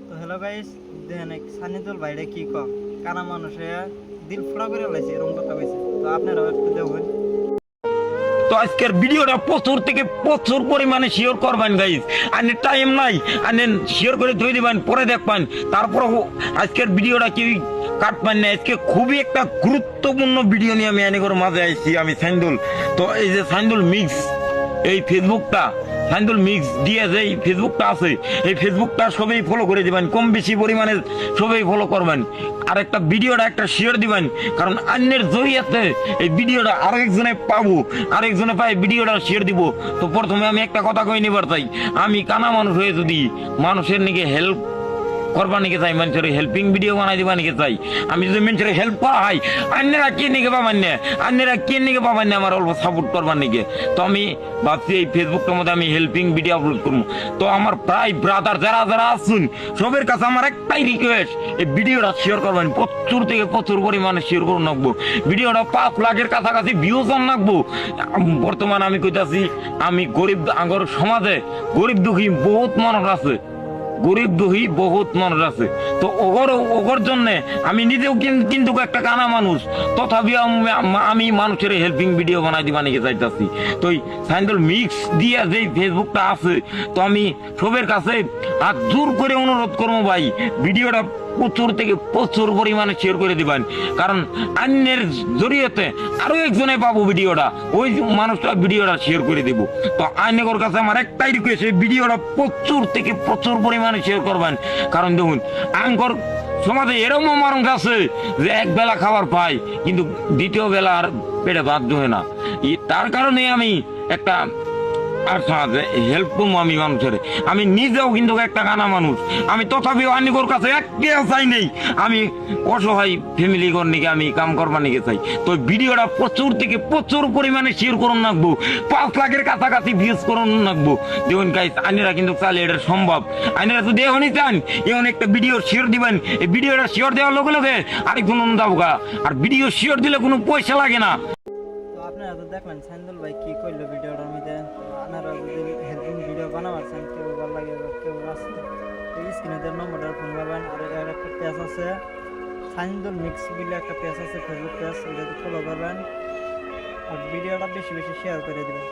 তো hello guys, দেখেন সানিদুল ভাইরে কি কম কানা মানুষে দিল ফোড়া করে লাইছে এরকম কথা কইছে। তো আপনারাও একটু দেখুন। তো আজকের ভিডিওটা প্রচুর থেকে প্রচুর পরিমাণে শেয়ার করবেন গাইজ। আর টাইম নাই, আর শেয়ার করে ধরে দিবেন, পরে দেখবেন। তারপরও আজকের ভিডিওটা কেউ কাটবেন না। আজকে খুবই একটা গুরুত্বপূর্ণ ভিডিও নিয়ে আমি এনেগর মাঝে আসছি, আমি সাইন্দুল। তো এই যে সাইন্দুল মিক্স এই ফেসবুকটা, সাইন্দুল মিক্স দিয়ে যে ফেসবুকটা আছে, এই ফেসবুকটা সবাই ফলো করে দিবেন, কম বেশি পরিমাণে সবাই ফলো করবেন। আর একটা ভিডিওটা একটা শেয়ার দিবেন, কারণ অন্যের জড়িয়াতে এই ভিডিওটা আরেকজনে পাবো, আরেকজনে পাই ভিডিওটা শেয়ার দিব। তো প্রথমে আমি একটা কথা কই নিবার চাই, আমি কানা মানুষ হয়ে যদি মানুষের নিকে হেল্প করবা নিকে চাই, মানুষের হেল্পিং ভিডিও বানাই দিবা নিকে চাই, আমি যদি মানুষের হেল্প করা হয়, অন্যরা কে নিকে পাবেন না, অন্যরা কে নিকে পাবেন না আমার অল্প সাপোর্ট করবার নিকে। তো আমি ভাবছি এই ফেসবুকটার মধ্যে আমি হেল্পিং ভিডিও আপলোড করবো। তো আমার প্রায় ব্রাদার যারা যারা আসুন, সবের কাছে আমার একটাই রিকোয়েস্ট, এই ভিডিওটা শেয়ার করবেন, প্রচুর থেকে প্রচুর পরিমাণে শেয়ার করে রাখবো। ভিডিওটা 5 লাখের কাছাকাছি ভিউজ অন রাখবো। বর্তমানে আমি কইতাছি, আমি গরিব আগর সমাজে গরিব দুঃখী বহুত মানুষ আছে, গরিব দুঃখী বহুত মানুষ আছে। তো ওগর জন্য আমি নিজেও কিন্তু একটা কানা মানুষ, তথাপিও আমি মানুষের হেল্পিং ভিডিও বানাই দিবা নিকে চাইতেছি। তো এই সাইন্দুল মিক্স দিয়ে যে ফেসবুকটা আছে, তো আমি সবের কাছে হাত জোর করে অনুরোধ করবো ভাই, ভিডিওটা প্রচুর থেকে প্রচুর পরিমাণে শেয়ার করে দিবেন, কারণ অন্যের জড়িয়েতে আরো একজনে পাবো ভিডিওটা, ওই মানুষটা ভিডিওটা শেয়ার করে দিব। তো আইনের কাছে আমার একটাই রিকোয়েস্ট, এই ভিডিওটা প্রচুর থেকে প্রচুর পরিমাণে শেয়ার করবেন। কারণ দেখুন, আঙ্কর সমাজে এরকম মানুষ আছে যে এক বেলা খাবার পায়, কিন্তু দ্বিতীয় বেলা আর পেটে ভাত জমে না। তার কারণে আমি একটা আর হেল্প করবো আমি মানুষের। আমি নিজেও কিন্তু একটা কানা মানুষ, আমি তথাপিও আনিকর কাছে একটিও চাই নেই, আমি অসহায় ফ্যামিলি ঘর নিকে আমি কাম করবার নিকে চাই। তো ভিডিওটা প্রচুর থেকে প্রচুর পরিমাণে শেয়ার করুন রাখবো, 5 লাখের কাছাকাছি ভিউজ করুন রাখবো। দেখুন গাইস, আইনেরা কিন্তু চাইলে এটা সম্ভব। আইনেরা যদি এখনই চান, এখন একটা ভিডিও শেয়ার দিবেন, এই ভিডিওটা শেয়ার দেওয়ার লগে লগে আরেকজন যাবো গা। আর ভিডিও শেয়ার দিলে কোনো পয়সা লাগে না। তো আপনারা তো দেখলেন সানিদুল ভাই কি করলো ভিডিওটার মধ্যে। আপনারা যদি হেল্পিং ভিডিও বানাবার চান, কেউ ভালো লাগে বা কেউ আসতে, এই স্ক্রিনে দেওয়ার নম্বরটা ফোন করবেন। আর এর একটা পেজ আছে সানিদুল মিক্স বলে একটা পেজ আছে, ফেসবুক পেজ, ওটাতে ফলো করবেন আর ভিডিওটা বেশি বেশি শেয়ার করে দেবেন।